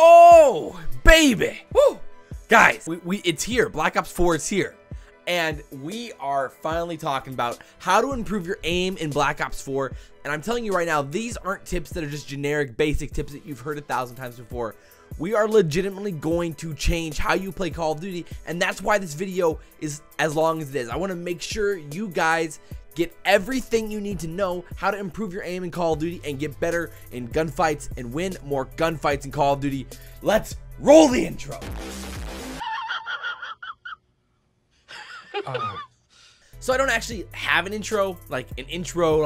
Oh, baby. Woo. Guys, it's here. Black Ops 4 is here. And we are finally talking about how to improve your aim in Black Ops 4. And I'm telling you right now, these aren't tips that are just generic, basic tips that you've heard 1,000 times before. We are legitimately going to change how you play Call of Duty. And that's why this video is as long as it is. I want to make sure you guys get everything you need to know how to improve your aim in Call of Duty and get better in gunfights and win more gunfights in Call of Duty. Let's roll the intro. So I don't actually have an intro, like an intro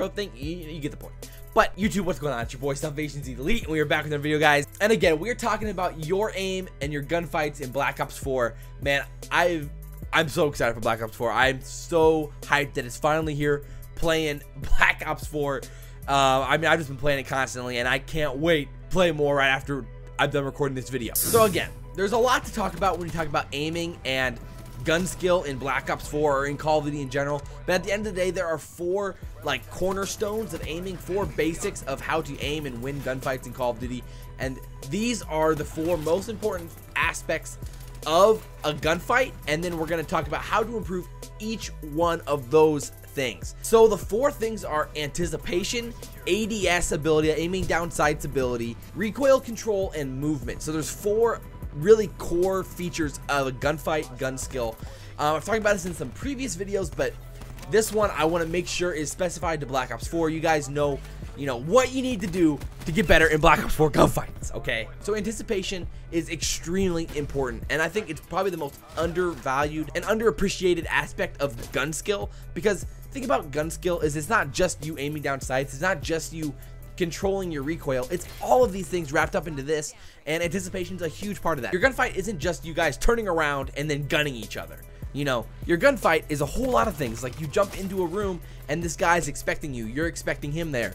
thing. You get the point. But YouTube, what's going on? It's your boy SalvationsElite, and we are back with another video, guys. And again, we're talking about your aim and your gunfights in Black Ops 4. Man, I'm so excited for Black Ops 4. I'm so hyped that it's finally here, playing Black Ops 4. I mean, I've just been playing it constantly, and I can't wait to play more right after I'm done recording this video. So again, there's a lot to talk about when you talk about aiming and gun skill in Black Ops 4 or in Call of Duty in general, but at the end of the day, there are four like cornerstones of aiming, four basics of how to aim and win gunfights in Call of Duty, and these are the four most important aspects of a gunfight. And then we're going to talk about how to improve each one of those things. So the four things are anticipation, ADS ability, aiming down sights ability, recoil control, and movement. So there's four really core features of a gunfight gun skill. I've talked about this in some previous videos, but this one I want to make sure is specified to Black Ops 4. You guys know, what you need to do to get better in Black Ops 4 gunfights, okay? So anticipation is extremely important, and I think it's probably the most undervalued and underappreciated aspect of the gun skill, because think about gun skill is it's not just you aiming down sights, it's not just you controlling your recoil, it's all of these things wrapped up into this, and anticipation is a huge part of that. Your gunfight isn't just you guys turning around and then gunning each other. Your gunfight is a whole lot of things. Like you jump into a room and this guy's expecting you, you're expecting him there,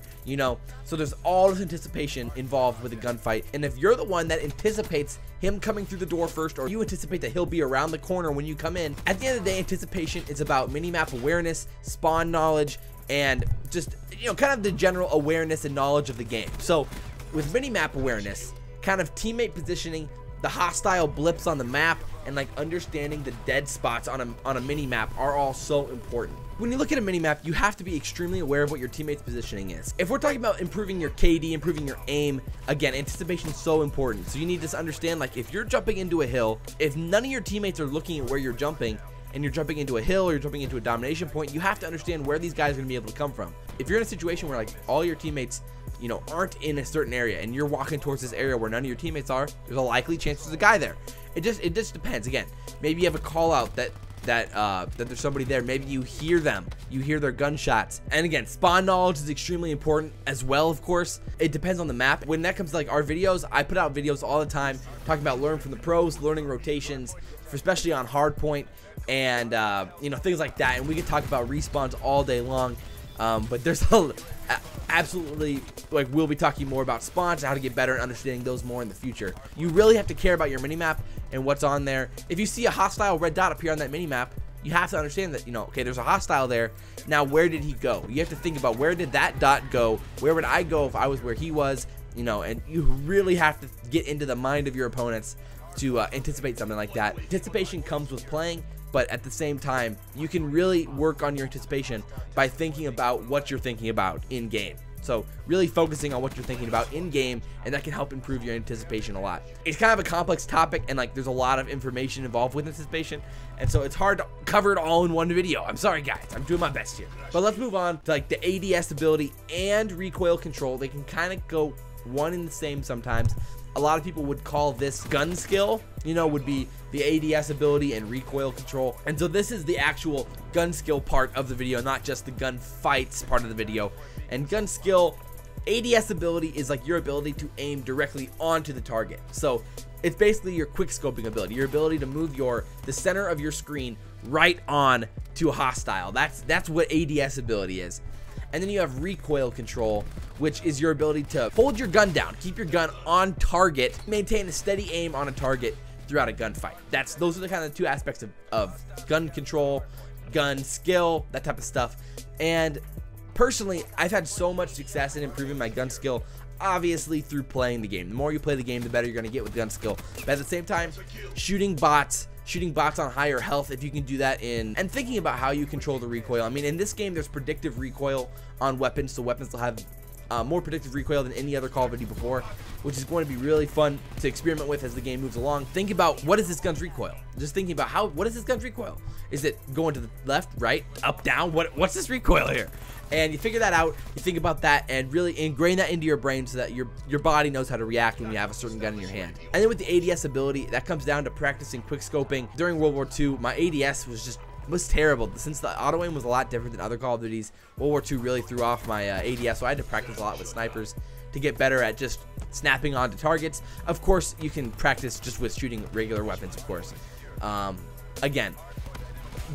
so there's all this anticipation involved with a gunfight. And if you're the one that anticipates him coming through the door first, or you anticipate that he'll be around the corner when you come in, at the end of the day, anticipation is about minimap awareness, spawn knowledge, and just kind of the general awareness and knowledge of the game. So with minimap awareness, kind of teammate positioning, the hostile blips on the map, and like understanding the dead spots on a mini map are all so important. When you look at a mini map, you have to be extremely aware of what your teammate's positioning is. If we're talking about improving your KD, improving your aim, again, anticipation is so important. So you need to understand, like, if you're jumping into a hill, if none of your teammates are looking at where you're jumping, and you're jumping into a hill or you're jumping into a domination point, you have to understand where these guys are going to be able to come from. If you're in a situation where like all your teammates aren't in a certain area and you're walking towards this area where none of your teammates are, there's a likely chance there's a guy there. It just depends. Again, maybe you have a call out that there's somebody there. Maybe you hear them, you hear their gunshots. And again, spawn knowledge is extremely important as well. Of course, it depends on the map. When that comes to like our videos, I put out videos all the time talking about learning from the pros, learning rotations, especially on hardpoint, and things like that. And we can talk about respawns all day long, but there's absolutely, like, we'll be talking more about spawns, how to get better and understanding those more in the future. You really have to care about your minimap and what's on there. If you see a hostile red dot appear on that minimap, you have to understand that, okay, there's a hostile there. Now, where did he go? You have to think about, where did that dot go? Where would I go if I was where he was? And you really have to get into the mind of your opponents to anticipate something like that. Anticipation comes with playing, but at the same time, you can really work on your anticipation by thinking about what you're thinking about in game. So really focusing on what you're thinking about in game, and that can help improve your anticipation a lot. It's kind of a complex topic, and like there's a lot of information involved with anticipation, and so it's hard to cover it all in one video. I'm sorry guys, I'm doing my best here. But let's move on to like the ADS ability and recoil control. They can kind of go one and the same sometimes. A lot of people would call this gun skill, would be the ADS ability and recoil control. And so this is the actual gun skill part of the video, not just the gun fights part of the video. And gun skill, ADS ability is like your ability to aim directly onto the target. So it's basically your quick scoping ability, your ability to move the center of your screen right on to a hostile. That's what ADS ability is. And then you have recoil control, which is your ability to hold your gun down, keep your gun on target, maintain a steady aim on a target throughout a gunfight. Those are the kind of two aspects of gun control, gun skill, that type of stuff. And personally, I've had so much success in improving my gun skill. obviously through playing the game. The more you play the game, the better you're going to get with gun skill. But at the same time, shooting bots on higher health, if you can do that and thinking about how you control the recoil. I mean, in this game, there's predictive recoil on weapons, so weapons will have more predictive recoil than any other Call of Duty before, which is going to be really fun to experiment with as the game moves along. Think about, what is this gun's recoil? Just thinking about what is this gun's recoil? Is it going to the left, right, up, down? What's this recoil here? And you figure that out, you think about that, and really ingrain that into your brain so that your body knows how to react when you have a certain gun in your hand. And then with the ADS ability, that comes down to practicing quick scoping. During World War II, my ADS was terrible. Since the auto aim was a lot different than other Call of Duties, World War II really threw off my ADS, so I had to practice a lot with snipers to get better at just snapping onto targets. Of course, you can practice just with shooting regular weapons, of course. Again,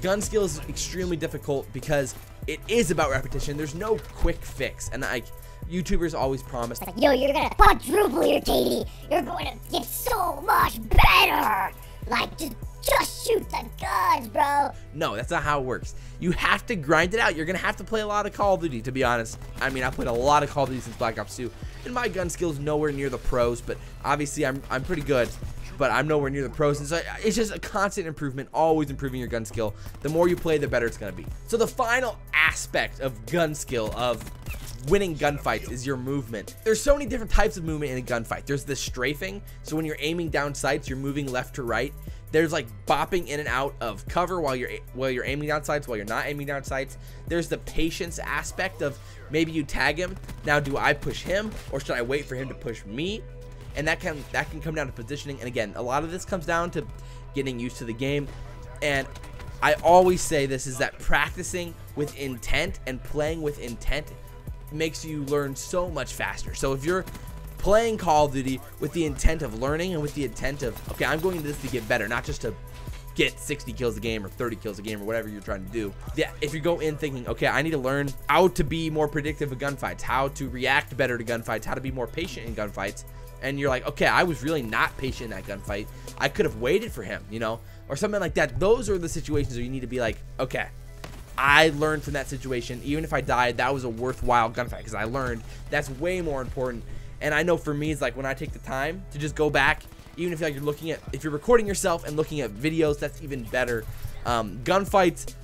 gun skill is extremely difficult because it is about repetition. There's no quick fix, and like YouTubers always promise, like, yo, you're gonna quadruple your KD. You're going to get so much better. Like, just shoot the guns, bro. No, that's not how it works. You have to grind it out. You're gonna have to play a lot of Call of Duty, to be honest. I mean, I played a lot of Call of Duty since Black Ops 2, and my gun skill's nowhere near the pros, but obviously I'm pretty good, but I'm nowhere near the pros, and so it's just a constant improvement, always improving your gun skill. The more you play, the better it's gonna be. So the final aspect of gun skill, of winning gunfights, is your movement. There's so many different types of movement in a gunfight. There's the strafing, so when you're aiming down sights, you're moving left to right. There's like bopping in and out of cover while you're aiming down sights, while you're not aiming down sights. There's the patience aspect of, maybe you tag him, now do I push him or should I wait for him to push me? And that can come down to positioning. And again, a lot of this comes down to getting used to the game. And I always say this, is that practicing with intent and playing with intent makes you learn so much faster. So if you're playing Call of Duty with the intent of learning and with the intent of, okay, I'm going into this to get better, not just to get 60 kills a game or 30 kills a game or whatever you're trying to do. Yeah, if you go in thinking, okay, I need to learn how to be more predictive of gunfights, how to react better to gunfights, how to be more patient in gunfights, and you're like, okay, I was really not patient in that gunfight, I could have waited for him, you know, or something like that. Those are the situations where you need to be like, okay, I learned from that situation. Even if I died, that was a worthwhile gunfight because I learned. That's way more important. And I know for me, it's like when I take the time to just go back, even if like you're looking at, if you're recording yourself and looking at videos, that's even better. Gunfights,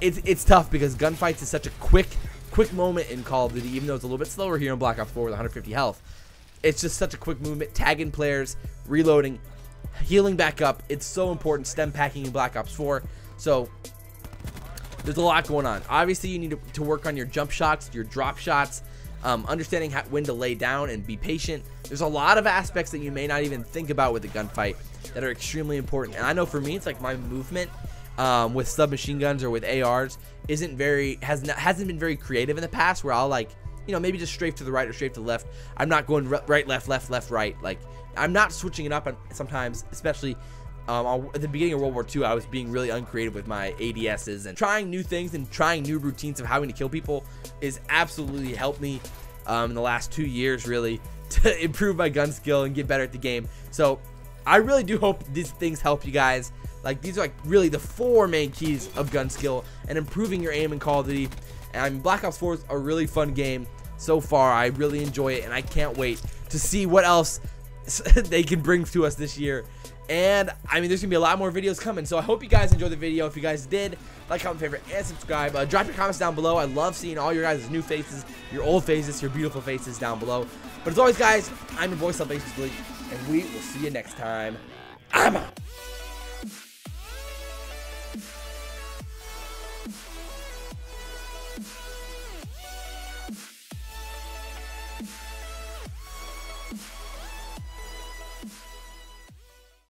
it's tough because gunfights is such a quick moment in Call of Duty, even though it's a little bit slower here in Black Ops 4 with 150 health. It's just such a quick movement, tagging players, reloading, healing back up. It's so important, stem packing in Black Ops 4. So there's a lot going on. Obviously, you need to work on your jump shots, your drop shots, understanding when to lay down and be patient. There's a lot of aspects that you may not even think about with a gunfight that are extremely important. And I know for me, it's like my movement with submachine guns or with ARs hasn't been very creative in the past, where I'll, like, you know, maybe just strafe to the right or strafe to the left. I'm not going right, left, left, left, right. Like, I'm not switching it up sometimes, especially at the beginning of World War II, I was being really uncreative with my ADSs, and trying new things and trying new routines of having to kill people is absolutely helped me in the last 2 years, really, to improve my gun skill and get better at the game. So I really do hope these things help you guys. Like, these are like really the 4 main keys of gun skill and improving your aim in Call of Duty. And I mean, Black Ops 4 is a really fun game so far. I really enjoy it, and I can't wait to see what else they can bring to us this year. And I mean, there's gonna be a lot more videos coming, so I hope you guys enjoyed the video. If you guys did, like, comment, favorite, and subscribe. Drop your comments down below. I love seeing all your guys' new faces, your old faces, your beautiful faces down below. But as always, guys, I'm your boy SalvationsElite, and we will see you next time. I'm out.